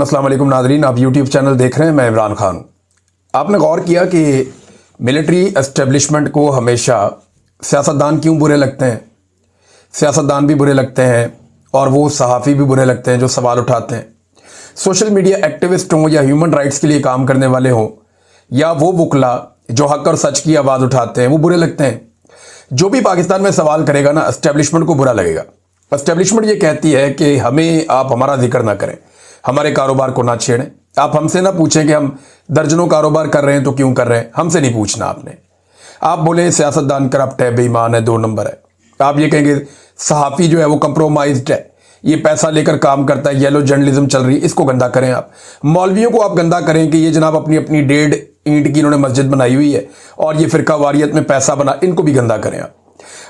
अस्सलाम वालेकुम नाज़रीन, आप यूट्यूब चैनल देख रहे हैं। मैं इमरान खान। आपने गौर किया कि मिलिट्री एस्टेब्लिशमेंट को हमेशा सियासतदान क्यों बुरे लगते हैं? सियासतदान भी बुरे लगते हैं और वो सहाफ़ी भी बुरे लगते हैं जो सवाल उठाते हैं। सोशल मीडिया एक्टिविस्ट हों या ह्यूमन राइट्स के लिए काम करने वाले हों या वो वकला जो हक और सच की आवाज़ उठाते हैं, वो बुरे लगते हैं। जो भी पाकिस्तान में सवाल करेगा ना, एस्टेब्लिशमेंट को बुरा लगेगा। एस्टेब्लिशमेंट ये कहती है कि हमें आप हमारा जिक्र ना करें, हमारे कारोबार को ना छेड़ें। आप हमसे ना पूछें कि हम दर्जनों कारोबार कर रहे हैं तो क्यों कर रहे हैं, हमसे नहीं पूछना आपने। आप बोले सियासतदान करप्ट है, बेईमान है, 2 नंबर है। आप ये कहेंगे सहाफ़ी जो है वो कंप्रोमाइज्ड है, ये पैसा लेकर काम करता है, येलो जर्नलिज्म चल रही है, इसको गंदा करें। आप मौलवियों को आप गंदा करें कि ये जनाब अपनी अपनी 1.5 ईंट की इन्होंने मस्जिद बनाई हुई है और ये फिरका वारियत में पैसा बना, इनको भी गंदा करें।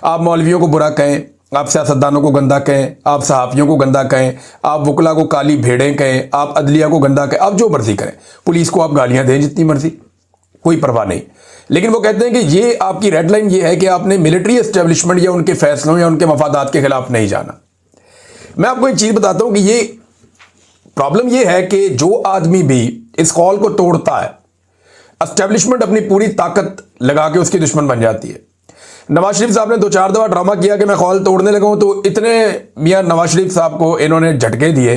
आप मौलवियों को बुरा कहें, आप सियासतदानों को गंदा कहें, आप सहाफ़ियों को गंदा कहें, आप वकला को काली भेड़ें कहें, आप अदलिया को गंदा कहें, आप जो मर्जी करें। पुलिस को आप गालियां दें जितनी मर्जी, कोई परवाह नहीं। लेकिन वो कहते हैं कि ये आपकी रेड लाइन ये है कि आपने मिलिट्री एस्टेब्लिशमेंट या उनके फैसलों या उनके मफादात के खिलाफ नहीं जाना। मैं आपको एक चीज बताता हूं कि ये प्रॉब्लम ये है कि जो आदमी भी इस कॉल को तोड़ता है, एस्टेब्लिशमेंट अपनी पूरी ताकत लगा के उसकी दुश्मन बन जाती है। नवाज शरीफ साहब ने 2-4 दफा ड्रामा किया कि मैं कॉल तोड़ने लगा हूं, तो इतने मियां नवाज शरीफ साहब को इन्होंने झटके दिए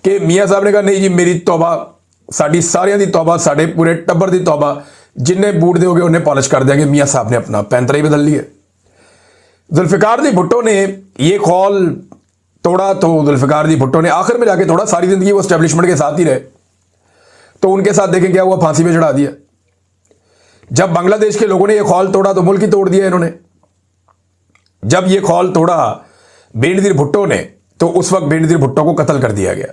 कि मियां साहब ने कहा नहीं जी, मेरी तौबा, साड़ी सारियां दी तौबा, साढ़े पूरे टब्बर दी तौबा, जिन्हें बूट दोगे उन्हें पॉलिश कर देंगे। मियां साहब ने अपना पैंतरा ही बदल लिया। जुल्फिकार दी भुट्टो ने ये कॉल तोड़ा तो जुल्फिकार दी भुट्टो ने आखिर में जाके तोड़ा। सारी जिंदगी वो एस्टेब्लिशमेंट के साथ ही रहे, तो उनके साथ देखें क्या हुआ, फांसी पे चढ़ा दिया। जब बांग्लादेश के लोगों ने यह खौल तोड़ा तो मुल्क ही तोड़ दिया इन्होंने। जब यह खौल तोड़ा बेनजीर भुट्टो ने, तो उस वक्त बेनजीर भुट्टो को कत्ल कर दिया गया।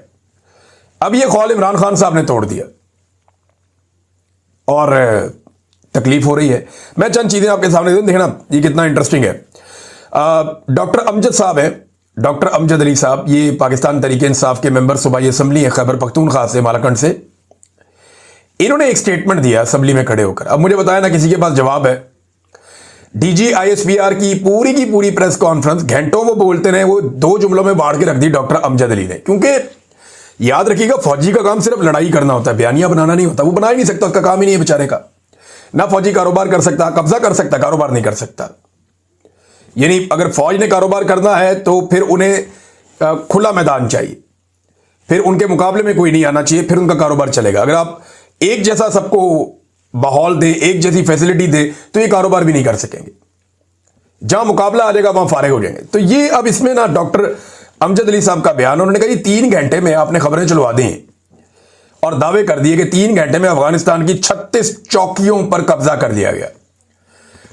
अब यह खौल इमरान खान साहब ने तोड़ दिया और तकलीफ हो रही है। मैं चंद चीजें आपके सामने देखना, ये कितना इंटरेस्टिंग है। डॉक्टर अमजद साहब है, डॉक्टर अमजद अली साहब, ये पाकिस्तान तहरीक इंसाफ के मेंबर सूबाई असम्बली है खैबर पख्तूनख्वा से, मालाकंड से। इन्होंने एक स्टेटमेंट दिया असेंबली में खड़े होकर। अब मुझे बताया ना किसी के पास जवाब है। डीजी आईएसपीआर की पूरी प्रेस कॉन्फ्रेंस घंटों वो बोलते रहे, वो 2 जुमलों में बाढ़ के रख दी डॉक्टर अमजद अली ने। क्योंकि याद रखिएगा, फौजी का काम सिर्फ लड़ाई करना होता है, बयानियां बनाना नहीं होता। वो बना ही नहीं सकता, उसका काम ही नहीं है बेचारे का। ना फौजी कारोबार कर सकता, कब्जा कर सकता, कारोबार नहीं कर सकता। यानी अगर फौज ने कारोबार करना है तो फिर उन्हें खुला मैदान चाहिए, फिर उनके मुकाबले में कोई नहीं आना चाहिए, फिर उनका कारोबार चलेगा। अगर आप एक जैसा सबको माहौल दे, एक जैसी फैसिलिटी दे, तो ये कारोबार भी नहीं कर सकेंगे। जहां मुकाबला आ जाएगा वहां फारिग हो जाएंगे। तो ये अब इसमें ना डॉक्टर अमजद अली साहब का बयान, उन्होंने कहा 3 घंटे में आपने खबरें चलवा दी और दावे कर दिए कि 3 घंटे में अफगानिस्तान की 36 चौकियों पर कब्जा कर लिया गया।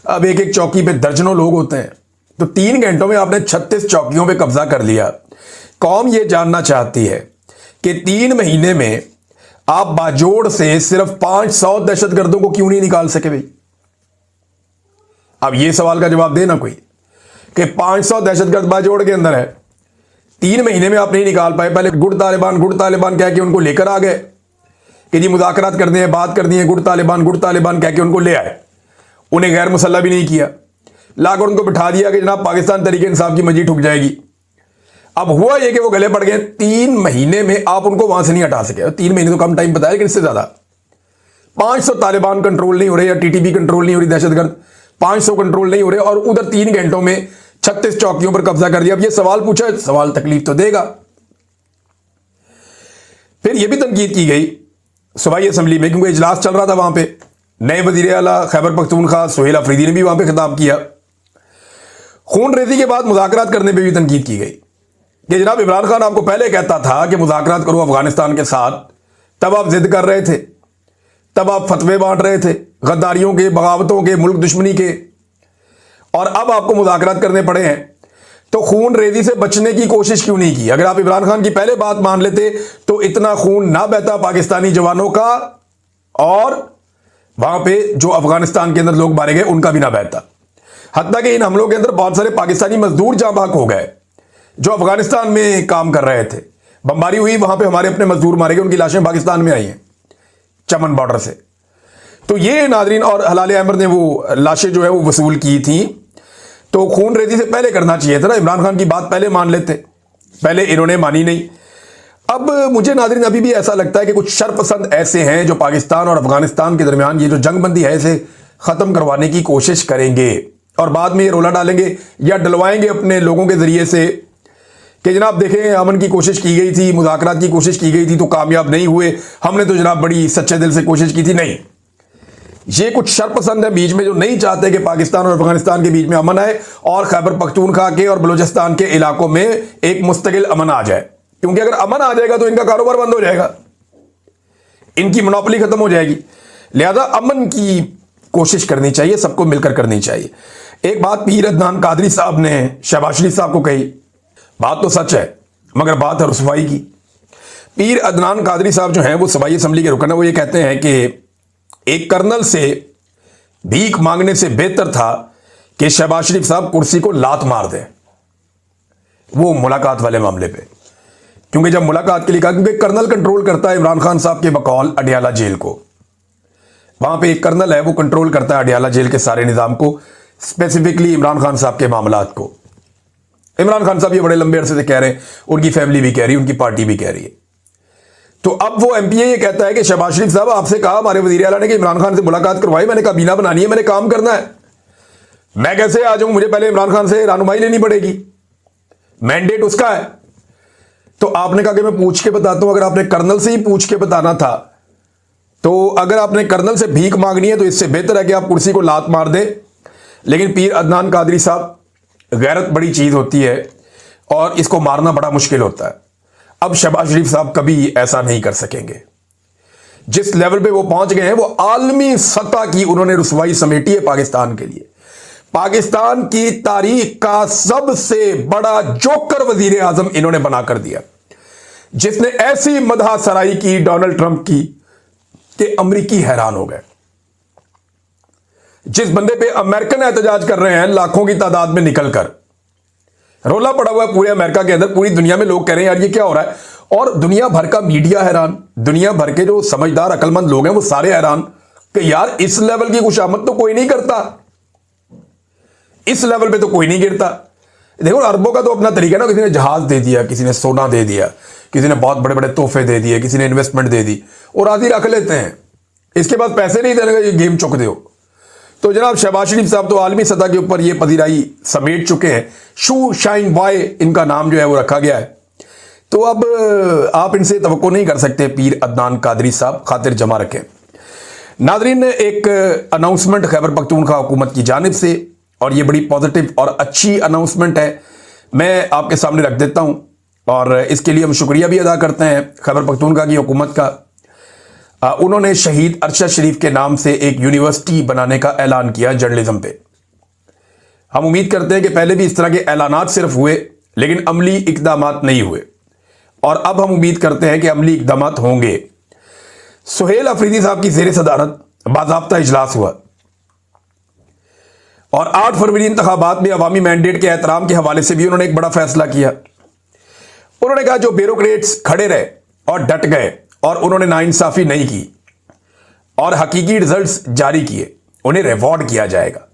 अब एक चौकी पे दर्जनों लोग होते हैं, तो 3 घंटों में आपने 36 चौकियों पे कब्जा कर लिया। कौम ये जानना चाहती है कि 3 महीने में आप बाजोड़ से सिर्फ 500 दहशतगर्दों को क्यों नहीं निकाल सके भाई? अब ये सवाल का जवाब देना कोई कि 500 दहशतगर्द बाजोड़ के अंदर है, 3 महीने में आप नहीं निकाल पाए। पहले गुड़ तालिबान कह के उनको लेकर आ गए कि जी मुज़ाकरात करनी है, बात करनी है, गुड़ तालिबान कह के उनको ले आए। उन्हें गैर मुसल्ला भी नहीं किया, लाकर उनको बिठा दिया कि जनाब पाकिस्तान तहरीक इंसाफ की मंजी ठुक जाएगी। अब हुआ यह कि वो गले पड़ गए। 3 महीने में आप उनको वहां से नहीं हटा सके। 3 महीने तो कम टाइम बताया, लेकिन इससे ज्यादा 500 तालिबान कंट्रोल नहीं हो रहे या टीटीपी कंट्रोल नहीं हो रही, दहशतगर्द 500 कंट्रोल नहीं हो रहे, और उधर 3 घंटों में 36 चौकियों पर कब्जा कर दिया। अब ये सवाल पूछा, सवाल तकलीफ तो देगा। फिर यह भी तनकीद की गई सूबाई असम्बली में, क्योंकि इजलास चल रहा था वहां पे। नए वजीर आला खैबर पख्तूनख्वा सुहेल अफरीदी ने भी वहां पे खिताब किया। खून रेजी के बाद मुज़ाकरात करने पर भी तनकीद की गई कि जनाब इमरान खान आपको पहले कहता था कि मुज़ाकरात करो अफगानिस्तान के साथ, तब आप जिद कर रहे थे, तब आप फतवे बांट रहे थे गद्दारियों के, बगावतों के, मुल्क दुश्मनी के, और अब आपको मुज़ाकरात करने पड़े हैं। तो खून रेजी से बचने की कोशिश क्यों नहीं की? अगर आप इमरान खान की पहले बात मान लेते तो इतना खून ना बहता पाकिस्तानी जवानों का, और वहां पे जो अफगानिस्तान के अंदर लोग मारे गए उनका भी ना बहता। हत्ता कि इन हमलों के अंदर बहुत सारे पाकिस्तानी मजदूर जाँ बाक हो गए जो अफगानिस्तान में काम कर रहे थे। बमबारी हुई, वहां पे हमारे अपने मजदूर मारे गए, उनकी लाशें पाकिस्तान में आई हैं चमन बॉर्डर से। तो ये नादरीन, और हलाल अहमद ने वो लाशें जो है वो वसूल की थी। तो खून रेजी से पहले करना चाहिए था ना, इमरान खान की बात पहले मान लेते, पहले इन्होंने मानी नहीं। अब मुझे नाज़रीन अभी भी ऐसा लगता है कि कुछ शरपसंद ऐसे हैं जो पाकिस्तान और अफगानिस्तान के दरमियान ये जो जंगबंदी है इसे ख़त्म करवाने की कोशिश करेंगे और बाद में ये रोला डालेंगे या डलवाएंगे अपने लोगों के ज़रिए से कि जनाब देखें अमन की कोशिश की गई थी, मुज़ाकरात की कोशिश की गई थी तो कामयाब नहीं हुए, हमने तो जनाब बड़ी सच्चे दिल से कोशिश की थी। नहीं, ये कुछ शरपसंद है बीच में जो नहीं चाहते कि पाकिस्तान और अफगानिस्तान के बीच में अमन आए और खैबर पख्तूनख्वा के और बलूचिस्तान के इलाकों में एक मुस्तकिल अमन आ जाए, क्योंकि अगर अमन आ जाएगा तो इनका कारोबार बंद हो जाएगा, इनकी मोनोपोली खत्म हो जाएगी। लिहाजा अमन की कोशिश करनी चाहिए, सबको मिलकर करनी चाहिए। एक बात पीर अदनान कादरी साहब ने शहबाज शरीफ साहब को कही, बात तो सच है मगर बात है रुसवाई की। पीर अदनान कादरी साहब जो हैं वो सूबाई असम्बली के रुकन है, वो ये कहते हैं कि एक कर्नल से भीख मांगने से बेहतर था कि शहबाज शरीफ साहब कुर्सी को लात मार दें, वो मुलाकात वाले मामले पे। क्योंकि जब मुलाकात के लिए कहा, क्योंकि कर्नल कंट्रोल करता है इमरान खान साहब के बकौल अडियाला जेल को, वहां पे एक कर्नल है वो कंट्रोल करता है अडियाला जेल के सारे निज़ाम को, स्पेसिफिकली इमरान खान साहब के मामलात को। इमरान खान साहब ये बड़े लंबे अरसे से कह रहे हैं, उनकी फैमिली भी कह रही है, उनकी पार्टी भी कह रही है। तो अब वो एमपीए ये कहता है कि शहबाज शरीफ साहब आपसे कहा हमारे वजीर आला ने कि इमरान खान से मुलाकात करवाई, मैंने काबीना बनानी है, मैंने काम करना है, मैं कैसे आ जाऊं, मुझे पहले इमरान खान से रहनुमाई लेनी पड़ेगी, मैंडेट उसका है। तो आपने कहा कि मैं पूछ के बताता हूं। अगर आपने कर्नल से ही पूछ के बताना था तो अगर आपने कर्नल से भीख मांगनी है तो इससे बेहतर है कि आप कुर्सी को लात मार दे। लेकिन पीर अदनान कादरी साहब, गैरत बड़ी चीज होती है और इसको मारना बड़ा मुश्किल होता है। अब शहबाज शरीफ साहब कभी ऐसा नहीं कर सकेंगे। जिस लेवल पे वो पहुंच गए हैं वो आलमी सतह की उन्होंने रुसवाई समेटी है पाकिस्तान के लिए। पाकिस्तान की तारीख का सबसे बड़ा जोकर वजीर आजम इन्होंने बनाकर दिया, जिसने ऐसी मदह सराई की डोनाल्ड ट्रंप की कि अमरीकी हैरान हो गए। जिस बंदे पे अमेरिकन एहतजाज कर रहे हैं लाखों की तादाद में निकलकर, रोला पड़ा हुआ है पूरे अमेरिका के अंदर, पूरी दुनिया में लोग कह रहे हैं यार ये क्या हो रहा है, और दुनिया भर का मीडिया हैरान, दुनिया भर के जो समझदार अकलमंद लोग हैं वो सारे हैरान कि यार इस लेवल की खुशामद तो कोई नहीं करता, इस लेवल पे तो कोई नहीं गिरता। देखो अरबों का तो अपना तरीका ना, किसी ने जहाज दे दिया, किसी ने सोना दे दिया, किसी ने बहुत बड़े बड़े तोहफे दे दिए, किसी ने इन्वेस्टमेंट दे दी और आदि रख लेते हैं, इसके बाद पैसे नहीं देने का ये गेम चुक दो। तो जनाब शहबाज शरीफ साहब तो आलमी सतह के ऊपर ये पजीराई समेट चुके हैं, शू शाइन बॉय इनका नाम जो है वो रखा गया है। तो अब आप इनसे तवक्को नहीं कर सकते पीर अदनान कादरी साहब, खातिर जमा रखें। नादरीन, एक अनाउंसमेंट खैबर पख्तूनख्वा हुकूमत की जानिब से, और ये बड़ी पॉजिटिव और अच्छी अनाउंसमेंट है, मैं आपके सामने रख देता हूं और इसके लिए हम शुक्रिया भी अदा करते हैं खैबर पख्तूनख्वा की हुकूमत का। उन्होंने शहीद अरशद शरीफ के नाम से एक यूनिवर्सिटी बनाने का ऐलान किया जर्नलिज्म पे। हम उम्मीद करते हैं कि पहले भी इस तरह के ऐलानात सिर्फ हुए लेकिन अमली इकदामात नहीं हुए, और अब हम उम्मीद करते हैं कि अमली इकदामात होंगे। सुहेल अफरीदी साहब की ज़ेर सदारत बाज़ाब्ता इजलास हुआ और 8 फरवरी इंतखाबात में अवामी मैंडेट के एहतराम के हवाले से भी उन्होंने एक बड़ा फैसला किया। उन्होंने कहा जो ब्यूरोक्रेट्स खड़े रहे और डट गए और उन्होंने नाइंसाफी नहीं की और हकीकी रिजल्ट्स जारी किए, उन्हें रिवॉर्ड किया जाएगा,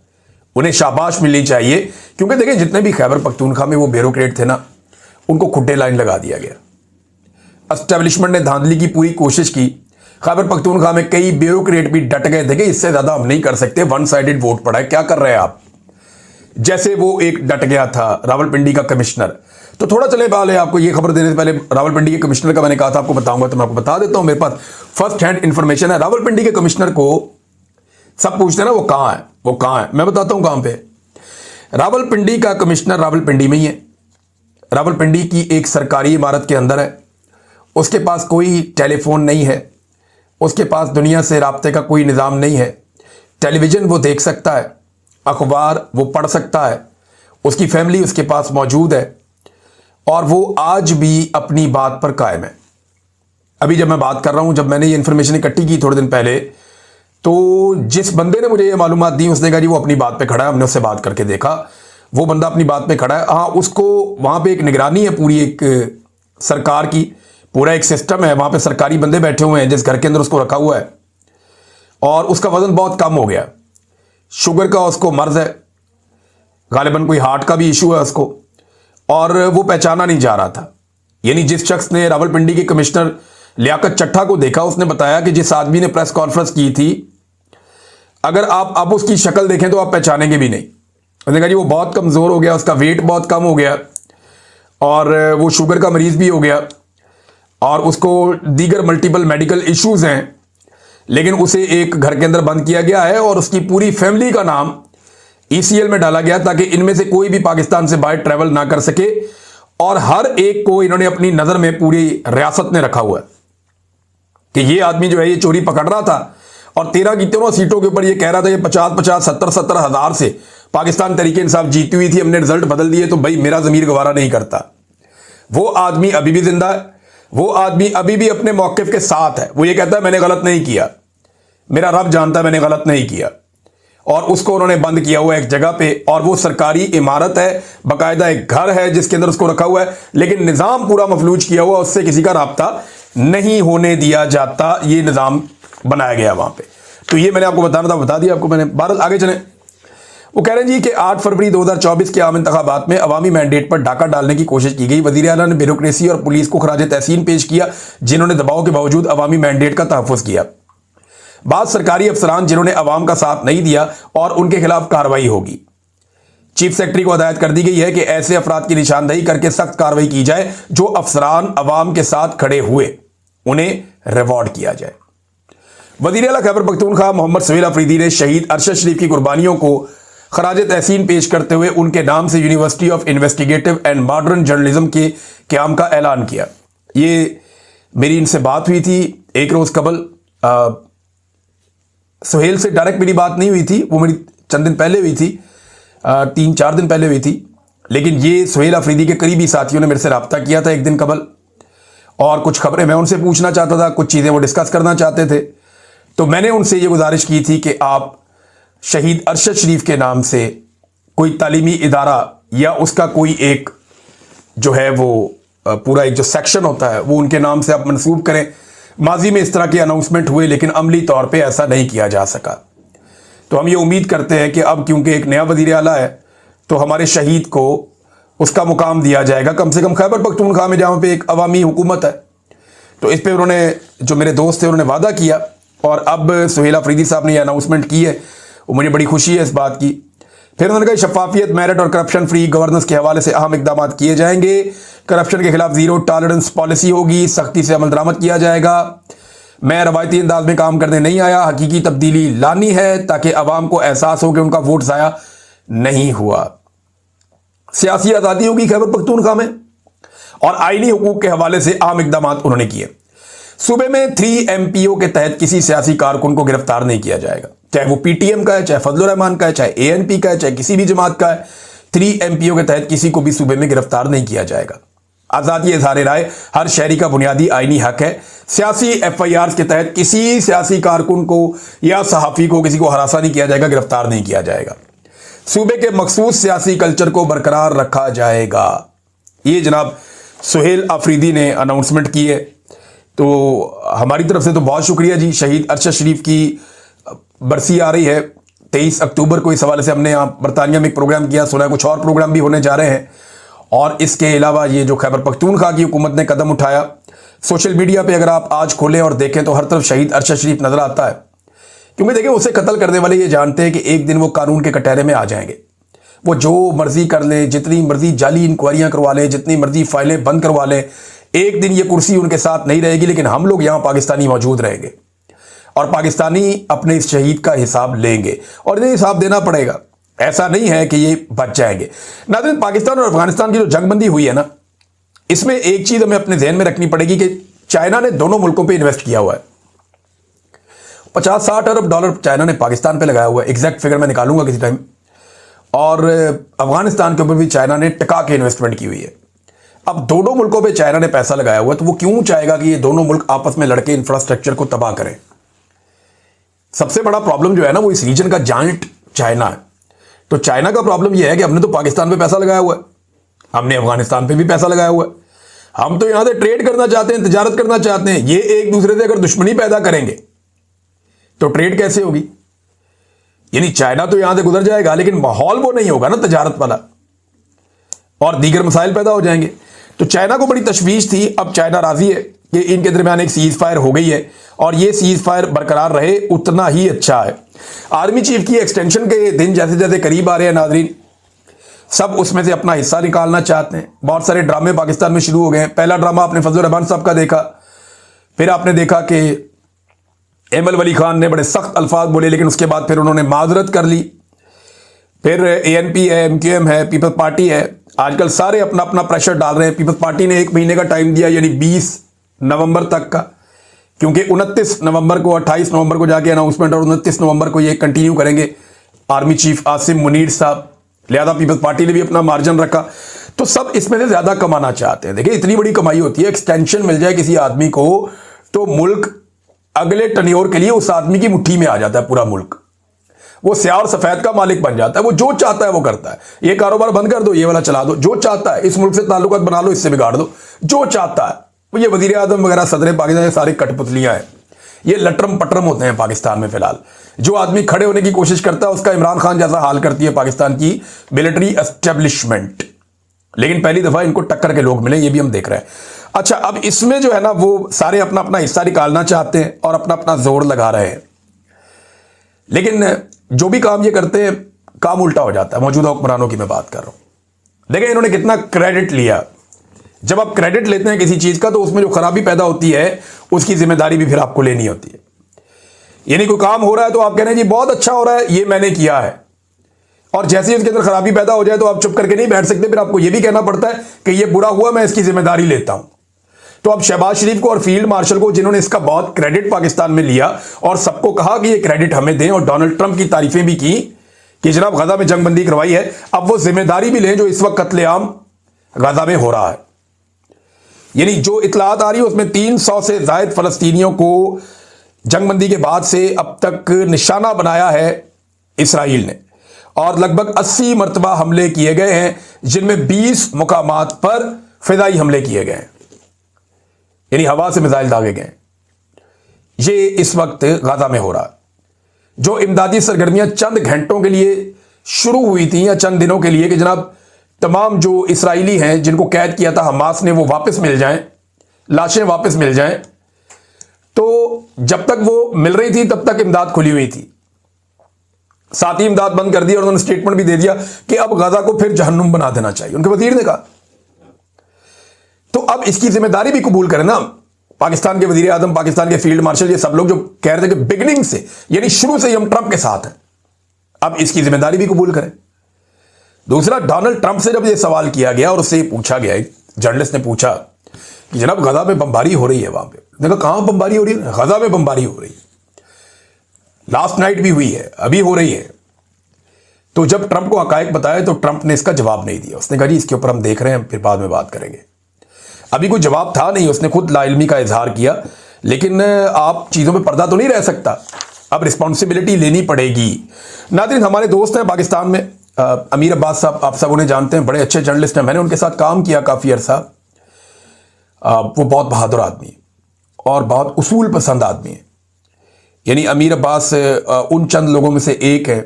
उन्हें शाबाश मिलनी चाहिए। क्योंकि देखिए जितने भी खैबर पख्तूनख्वा में वो ब्यूरोक्रेट थे ना, उनको खुड्डे लाइन लगा दिया गया। एस्टेब्लिशमेंट ने धांधली की पूरी कोशिश की, खैबर पख्तूनख्वा में कई ब्यूरोक्रेट भी डट गए थे कि इससे ज्यादा हम नहीं कर सकते, वन साइडेड वोट पड़ा है, क्या कर रहे हैं आप। जैसे वो एक डट गया था रावलपिंडी का कमिश्नर। तो थोड़ा चले पहले आपको ये खबर देने से पहले रावलपिंडी के कमिश्नर का मैंने कहा था आपको बताऊंगा, तो मैं आपको बता देता हूं, मेरे पास फर्स्ट हैंड इंफॉर्मेशन है। रावलपिंडी के कमिश्नर को सब पूछते हैं ना वो कहां है, वो कहां है, मैं बताता हूं कहां पे। रावलपिंडी का कमिश्नर रावलपिंडी में ही है, रावलपिंडी की एक सरकारी इमारत के अंदर है, उसके पास कोई टेलीफोन नहीं है, उसके पास दुनिया से राब्ते का कोई निज़ाम नहीं है, टेलीविज़न वो देख सकता है, अखबार वो पढ़ सकता है, उसकी फैमिली उसके पास मौजूद है और वो आज भी अपनी बात पर कायम है। अभी जब मैं बात कर रहा हूं, जब मैंने ये इन्फॉर्मेशन इकट्ठी की थोड़े दिन पहले, तो जिस बंदे ने मुझे ये मालूमात दी उसने कहा जी वो अपनी बात पे खड़ा है, हमने उससे बात करके देखा, वो बंदा अपनी बात पे खड़ा है। हाँ, उसको वहाँ पे एक निगरानी है पूरी एक सरकार की, पूरा एक सिस्टम है, वहाँ पे सरकारी बंदे बैठे हुए हैं जिस घर के अंदर उसको रखा हुआ है, और उसका वजन बहुत कम हो गया, शुगर का उसको मर्ज है, गालिबन कोई हार्ट का भी इशू है उसको, और वो पहचाना नहीं जा रहा था। यानी जिस शख्स ने रावलपिंडी के कमिश्नर लियाकत चट्टा को देखा, उसने बताया कि जिस आदमी ने प्रेस कॉन्फ्रेंस की थी, अगर आप अब उसकी शक्ल देखें तो आप पहचानेंगे भी नहीं। उसने कहा जी वो बहुत कमज़ोर हो गया, उसका वेट बहुत कम हो गया और वो शुगर का मरीज भी हो गया और उसको दीगर मल्टीपल मेडिकल इश्यूज हैं, लेकिन उसे एक घर के अंदर बंद किया गया है और उसकी पूरी फैमिली का नाम ECL में डाला गया ताकि इनमें से कोई भी पाकिस्तान से बाहर ट्रैवल ना कर सके। और हर एक को इन्होंने अपनी नजर में पूरी रियासत में रखा हुआ है कि ये आदमी जो है ये चोरी पकड़ रहा था और 13 की 13 सीटों के ऊपर ये कह रहा था ये 50-50, 70-70 हजार से पाकिस्तान तहरीक इंसाफ जीती हुई थी, हमने रिजल्ट बदल दिए तो भाई मेरा जमीर गवारा नहीं करता। वो आदमी अभी भी जिंदा है, वो आदमी अभी भी अपने मौकिफ के साथ है। वो ये कहता है मैंने गलत नहीं किया, मेरा रब जानता है मैंने गलत नहीं किया। और उसको उन्होंने बंद किया हुआ है एक जगह पे, और वो सरकारी इमारत है, बाकायदा एक घर है जिसके अंदर उसको रखा हुआ है, लेकिन निजाम पूरा मफलूज किया हुआ, उससे किसी का राब्ता नहीं होने दिया जाता। ये निजाम बनाया गया वहां पे। तो ये मैंने आपको बताना था, बता दिया आपको मैंने। भारत आगे चले। वो कह रहे हैं जी कि 8 फरवरी 2024 के आम इंतखाबात में अवामी मैंडेट पर डाका डालने की कोशिश की गई। वजीर आला ने ब्यूरोक्रेसी और पुलिस को खराज तहसीन पेश किया जिन्होंने दबाव के बावजूद अवामी मैंडेट का तहफ़्फ़ुज़ किया। बाद सरकारी अफसरान जिन्होंने अवाम का साथ नहीं दिया और उनके खिलाफ कार्रवाई होगी। चीफ सेक्रेटरी को हदायत कर दी गई है कि ऐसे अफराद की निशानदेही करके सख्त कार्रवाई की जाए जो अफसरान अवाम के साथ खड़े हुए, उन्हें रिवॉर्ड किया जाए। वज़ीर आला खैबर पख्तूनख्वा मोहम्मद सुहेल अफरीदी ने शहीद अरशद शरीफ की कुर्बानियों को खराज तहसीन पेश करते हुए उनके नाम से university of investigative and modern journalism के क़याम का ऐलान किया। ये मेरी इनसे बात हुई थी एक रोज़ कबल। सुहेल से डायरेक्ट मेरी बात नहीं हुई थी, वो मेरी चंद दिन पहले हुई थी, 3-4 दिन पहले हुई थी। लेकिन ये सुहेल अफरीदी के करीबी साथियों ने मेरे से रब्ता किया था एक दिन कबल, और कुछ खबरें मैं उनसे पूछना चाहता था, कुछ चीज़ें वो डिस्कस करना चाहते थे। तो मैंने उनसे ये गुजारिश की थी कि आप शहीद अरशद शरीफ के नाम से कोई तालीमी इदारा या उसका कोई एक जो है वो पूरा एक जो सेक्शन होता है वो उनके नाम से आप मंसूब करें। माजी में इस तरह के अनाउंसमेंट हुए लेकिन अमली तौर पे ऐसा नहीं किया जा सका। तो हम ये उम्मीद करते हैं कि अब क्योंकि एक नया वज़ीर आला है तो हमारे शहीद को उसका मुकाम दिया जाएगा, कम से कम खैबर पख्तूनख्वा में जहाँ पे एक अवामी हुकूमत है। तो इस पर उन्होंने, जो मेरे दोस्त थे, उन्होंने वादा किया और अब सुहेल अफरीदी साहब ने यह अनाउंसमेंट की है। वो मुझे बड़ी खुशी है इस बात की। फिर उन्होंने कहा शफाफियत, मेरिट और करप्शन फ्री गवर्नेंस के हवाले से अहम इकदाम किए जाएंगे। करप्शन के खिलाफ जीरो टॉलरेंस पॉलिसी होगी, सख्ती से अमल दरामद किया जाएगा। मैं रवायती अंदाज में काम करने नहीं आया, हकीकी तब्दीली लानी है ताकि अवाम को एहसास हो कि उनका वोट ज़ाया नहीं हुआ। सियासी आज़ादी होगी खैबर पख्तूनख्वा में, और आईनी हुकूक के हवाले से अहम इकदाम उन्होंने किए। सूबे में 3 MPO के तहत किसी सियासी कारकुन को गिरफ्तार नहीं किया जाएगा, चाहे वो PTM का है, चाहे फजलुर रहमान का है, चाहे ANP का है, चाहे किसी भी जमात का है। 3 MPO के तहत किसी को भी सूबे में गिरफ्तार नहीं किया जाएगा। आज़ादी इज़हार राय हर शहरी का बुनियादी आईनी हक है। सियासी FIRs के तहत किसी सियासी कारकुन को या सहाफ़ी को किसी को हरासा नहीं किया जाएगा, गिरफ्तार नहीं किया जाएगा। सूबे के मखसूस सियासी कल्चर को बरकरार रखा जाएगा। ये जनाब सुहेल अफरीदी ने अनाउंसमेंट की है। तो हमारी तरफ से तो बहुत शुक्रिया जी। शहीद अरशद शरीफ की बरसी आ रही है 23 अक्टूबर को। इस हवाले से हमने यहाँ बरतानिया में एक प्रोग्राम किया, सुना है कुछ और प्रोग्राम भी होने जा रहे हैं। और इसके अलावा ये जो खैबर पख्तूनख्वा की हुकूमत ने कदम उठाया, सोशल मीडिया पे अगर आप आज खोलें और देखें तो हर तरफ शहीद अरशद शरीफ नजर आता है। क्योंकि देखिए उसे कत्ल करने वाले ये जानते हैं कि एक दिन वो कानून के कटहरे में आ जाएंगे। वो जो मर्जी कर लें, जितनी मर्जी जाली इंक्वायरियां करवा लें, जितनी मर्जी फाइलें बंद करवा लें, एक दिन ये कुर्सी उनके साथ नहीं रहेगी। लेकिन हम लोग यहां पाकिस्तानी मौजूद रहेंगे और पाकिस्तानी अपने इस शहीद का हिसाब लेंगे और इन्हें हिसाब देना पड़ेगा। ऐसा नहीं है कि ये बच जाएंगे। नाज़रीन, पाकिस्तान और अफगानिस्तान की जो जंगबंदी हुई है ना, इसमें एक चीज हमें अपने ज़हन में रखनी पड़ेगी कि चाइना ने दोनों मुल्कों पे इन्वेस्ट किया हुआ है। 50-60 अरब डॉलर चाइना ने पाकिस्तान पे लगाया हुआ है। एग्जैक्ट फिगर मैं निकालूंगा किसी टाइम। और अफगानिस्तान के ऊपर भी चाइना ने टिका के इन्वेस्टमेंट की हुई है। अब दोनों मुल्कों पे चाइना ने पैसा लगाया हुआ है, तो वो क्यों चाहेगा कि ये दोनों मुल्क आपस में लड़के इंफ्रास्ट्रक्चर को तबाह करें? सबसे बड़ा प्रॉब्लम जो है ना, वो इस रीजन का जायंट चाइना है। तो चाइना का प्रॉब्लम ये है कि हमने तो पाकिस्तान पे पैसा लगाया हुआ है, हमने अफगानिस्तान पे भी पैसा लगाया हुआ है। हम तो यहां से ट्रेड करना चाहते हैं, तिजारत करना चाहते हैं। ये एक दूसरे से अगर दुश्मनी पैदा करेंगे तो ट्रेड कैसे होगी? यानी चाइना तो यहां से गुजर जाएगा, लेकिन माहौल वो नहीं होगा ना तिजारत वाला, और दीगर मसाइल पैदा हो जाएंगे। तो चाइना को बड़ी तशवीश थी। अब चाइना राजी है कि इनके दरमियान एक सीज फायर हो गई है और ये सीज फायर बरकरार रहे उतना ही अच्छा है। आर्मी चीफ की एक्सटेंशन के दिन जैसे जैसे करीब आ रहे हैं नाजरीन, सब उसमें से अपना हिस्सा निकालना चाहते हैं। बहुत सारे ड्रामे पाकिस्तान में शुरू हो गए हैं। पहला ड्रामा आपने फजल रहमान साहब का देखा, फिर आपने देखा कि एमल वली खान ने बड़े सख्त अल्फाज बोले, लेकिन उसके बाद फिर उन्होंने माजरत कर ली। फिर एएनपी है, एमक्यूएम है, पीपल्स पार्टी है, आजकल सारे अपना अपना प्रेशर डाल रहे हैं। पीपल्स पार्टी ने 1 महीने का टाइम दिया, यानी 20 नवंबर तक का, क्योंकि 29 नवंबर को 28 नवंबर को जाके अनाउंसमेंट और 29 नवंबर को ये कंटिन्यू करेंगे आर्मी चीफ आसिम मुनीर साहब। लिहाजा पीपल्स पार्टी ने भी अपना मार्जिन रखा। तो सब इसमें से ज्यादा कमाना चाहते हैं। देखिए इतनी बड़ी कमाई होती है, एक्सटेंशन मिल जाए किसी आदमी को तो मुल्क अगले टर्न्योर के लिए उस आदमी की मुट्ठी में आ जाता है। पूरा मुल्क वो स्याह और सफेद का मालिक बन जाता है। वो जो चाहता है वो करता है। ये कारोबार बंद कर दो, ये वाला चला दो, जो चाहता है इस मुल्क से ताल्लुकात बना लो, इससे बिगाड़ दो, जो चाहता है वो। ये वजीर आजम वगैरह सदर पाकिस्तान के सारे कठपुतलियां हैं। ये लटरम पटरम होते हैं पाकिस्तान में फिलहाल। जो आदमी खड़े होने की कोशिश करता है उसका इमरान खान जैसा हाल करती है पाकिस्तान की मिलिट्री एस्टेब्लिशमेंट। लेकिन पहली दफा इनको टक्कर के लोग मिले, ये भी हम देख रहे हैं। अच्छा, अब इसमें जो है ना वो सारे अपना अपना हिस्सा निकालना चाहते हैं और अपना अपना जोर लगा रहे हैं। लेकिन जो भी काम ये करते हैं काम उल्टा हो जाता है। मौजूदा हुक्मरानों की मैं बात कर रहा हूं। देखिए इन्होंने कितना क्रेडिट लिया। जब आप क्रेडिट लेते हैं किसी चीज का तो उसमें जो खराबी पैदा होती है उसकी जिम्मेदारी भी फिर आपको लेनी होती है। यानी कोई काम हो रहा है तो आप कह रहे हैं जी बहुत अच्छा हो रहा है, ये मैंने किया है, और जैसे ही उसके अंदर खराबी पैदा हो जाए तो आप चुप करके नहीं बैठ सकते, फिर आपको यह भी कहना पड़ता है कि ये बुरा हुआ, मैं इसकी जिम्मेदारी लेता हूं। तो अब शहबाज शरीफ को और फील्ड मार्शल को, जिन्होंने इसका बहुत क्रेडिट पाकिस्तान में लिया और सबको कहा कि ये क्रेडिट हमें दें, और डोनाल्ड ट्रंप की तारीफें भी की कि जनाब गजा में जंगबंदी करवाई है, अब वो जिम्मेदारी भी लें जो इस वक्त कत्लेआम गजा में हो रहा है। यानी जो इतलात आ रही है उसमें 300 से ज्यादा फलस्तीनियों को जंगबंदी के बाद से अब तक निशाना बनाया है इसराइल ने, और लगभग 80 मरतबा हमले किए गए हैं, जिनमें 20 मुकामात पर फिजाई हमले किए गए हैं, यानी हवा से मिसाइल दागे गए। ये इस वक्त गाजा में हो रहा है। जो इमदादी सरगर्मियां चंद घंटों के लिए शुरू हुई थी या चंद दिनों के लिए कि जनाब तमाम जो इसराइली हैं जिनको कैद किया था हमास ने वो वापस मिल जाएं, लाशें वापस मिल जाएं, तो जब तक वो मिल रही थी तब तक इमदाद खुली हुई थी। साथ ही इमदाद बंद कर दी और उन्होंने स्टेटमेंट भी दे दिया कि अब गाजा को फिर जहन्नुम बना देना चाहिए, उनके वजीर ने कहा। तो अब इसकी जिम्मेदारी भी कबूल करें ना पाकिस्तान के वजीर आजम, पाकिस्तान के फील्ड मार्शल, ये सब लोग जो कह रहे थे कि बिगिनिंग से यानी शुरू से ही हम ट्रंप के साथ हैं, अब इसकी जिम्मेदारी भी कबूल करें। दूसरा, डोनाल्ड ट्रंप से जब यह सवाल किया गया और उससे पूछा गया, जर्नलिस्ट ने पूछा कि जनाब गजा में बमबारी हो रही है, वहां पे देखा कहां बमबारी हो रही है, गजा में बमबारी हो रही है, लास्ट नाइट भी हुई है, अभी हो रही है। तो जब ट्रंप को हकायक बताया तो ट्रंप ने इसका जवाब नहीं दिया। उसने कहा जी इसके ऊपर हम देख रहे हैं, फिर बाद में बात करेंगे। अभी कोई जवाब था नहीं, उसने खुद लाइल्मी का इजहार किया। लेकिन आप चीजों में पर्दा तो नहीं रह सकता, अब रिस्पॉन्सिबिलिटी लेनी पड़ेगी। नाज़रीन, हमारे दोस्त हैं पाकिस्तान में अमीर अब्बास साहब, आप सब उन्हें जानते हैं, बड़े अच्छे जर्नलिस्ट हैं, मैंने उनके साथ काम किया काफ़ी अरसा। वो बहुत बहादुर आदमी है और बहुत उसूल पसंद आदमी है। यानी अमीर अब्बास उन चंद लोगों में से एक है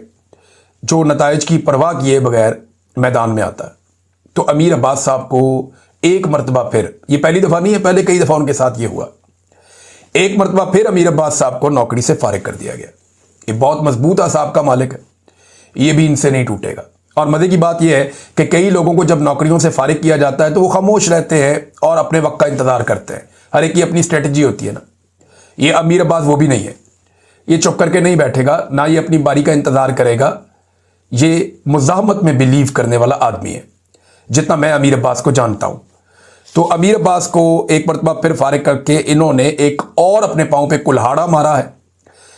जो नताइज की परवाह किए बगैर मैदान में आता है। तो अमीर अब्बास साहब को एक मरतबा फिर, ये पहली दफ़ा नहीं है, पहले कई दफ़ा उनके साथ ये हुआ, एक मरतबा फिर अमीर अब्बास साहब को नौकरी से फारिग कर दिया गया। ये बहुत मजबूत असाब का मालिक है, ये भी इनसे नहीं टूटेगा। और मजे की बात यह है कि कई लोगों को जब नौकरियों से फारिग किया जाता है तो वो खामोश रहते हैं और अपने वक्त का इंतजार करते हैं। हर एक की अपनी स्ट्रेटजी होती है ना। ये अमीर अब्बास वो भी नहीं है, ये चुप करके नहीं बैठेगा, ना ये अपनी बारी का इंतजार करेगा। ये मुज़ाहमत में बिलीव करने वाला आदमी है, जितना मैं अमीर अब्बास को जानता हूं। तो अमीर अब्बास को एक मरतबा फिर फारिग करके इन्होंने एक और अपने पांव पे कुल्हाड़ा मारा है,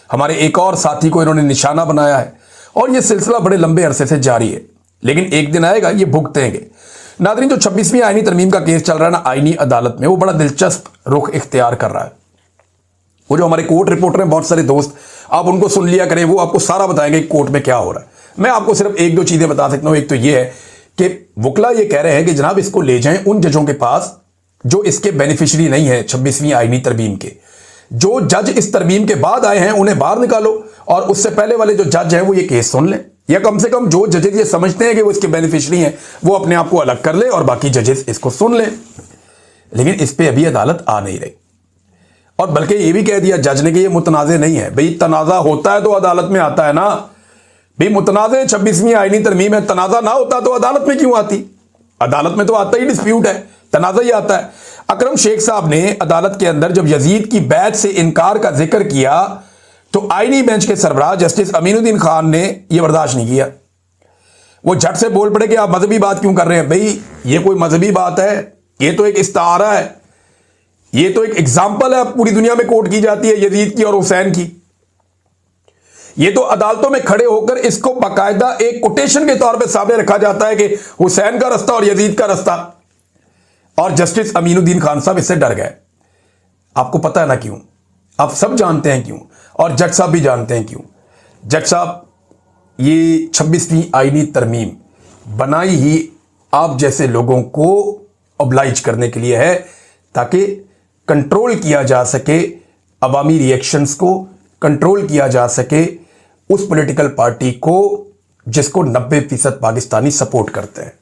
हमारे एक और साथी को इन्होंने निशाना बनाया है, और यह सिलसिला बड़े लंबे अरसे से जारी है। लेकिन एक दिन आएगा ये भुगतेंगे। नाज़रीन, जो 26वीं आईनी तरमीम का केस चल रहा है ना आईनी अदालत में, वो बड़ा दिलचस्प रुख इख्तियार कर रहा है। वो जो हमारे कोर्ट रिपोर्टर हैं, बहुत सारे दोस्त, आप उनको सुन लिया करें, वो आपको सारा बताएंगे कोर्ट में क्या हो रहा है। मैं आपको सिर्फ एक दो चीजें बता सकता हूं। एक तो ये है कि वकला ये कह रहे हैं कि जनाब इसको ले जाएं उन जजों के पास जो इसके बेनिफिशियरी नहीं है 26वीं आईनी तरमीम के। जो जज इस तरमीम के बाद आए हैं उन्हें बाहर निकालो, और उससे पहले वाले जो जज हैं वो ये केस सुन लें, या कम से कम जो जजेस ये समझते हैं कि वो इसके बेनिफिशियरी हैं वो अपने आप को अलग कर ले और बाकी जजेस इसको सुन लें। लेकिन इस पे अभी अदालत आ नहीं रही। और बल्कि ये भी कह दिया जज ने कि ये मुतनाज़े नहीं है। भाई तनाज़ा होता है तो अदालत में आता है ना। भाई मुतनाज़े 26वीं आईनी तरमीम है, तनाज़ा ना होता तो अदालत में क्यों आती? अदालत में तो आता ही डिस्प्यूट है, तनाज़ा ही आता है। अकरम शेख साहब ने अदालत के अंदर जब यजीद की बैत से इनकार का जिक्र किया तो आईनी बेंच के सरबराह जस्टिस अमीनुद्दीन खान ने यह बर्दाश्त नहीं किया। वो झट से बोल पड़े कि आप मजहबी बात क्यों कर रहे हैं। भाई ये कोई मजहबी बात है? ये तो एक इस्तारा है, ये तो एक एग्जाम्पल है, पूरी दुनिया में कोट की जाती है यजीद की और हुसैन की। ये तो अदालतों में खड़े होकर इसको बाकायदा एक कोटेशन के तौर पे सामने रखा जाता है कि हुसैन का रास्ता और यजीद का रास्ता। और जस्टिस अमीनुद्दीन खान साहब इससे डर गए। आपको पता है ना क्यों? आप सब जानते हैं क्यों, और जज साहब भी जानते हैं क्यों। जज साहब, ये 26वीं आईनी तरमीम बनाई ही आप जैसे लोगों को ऑब्लाइज करने के लिए है, ताकि कंट्रोल किया जा सके अवामी रिएक्शंस को, कंट्रोल किया जा सके उस पॉलिटिकल पार्टी को जिसको 90% पाकिस्तानी सपोर्ट करते हैं।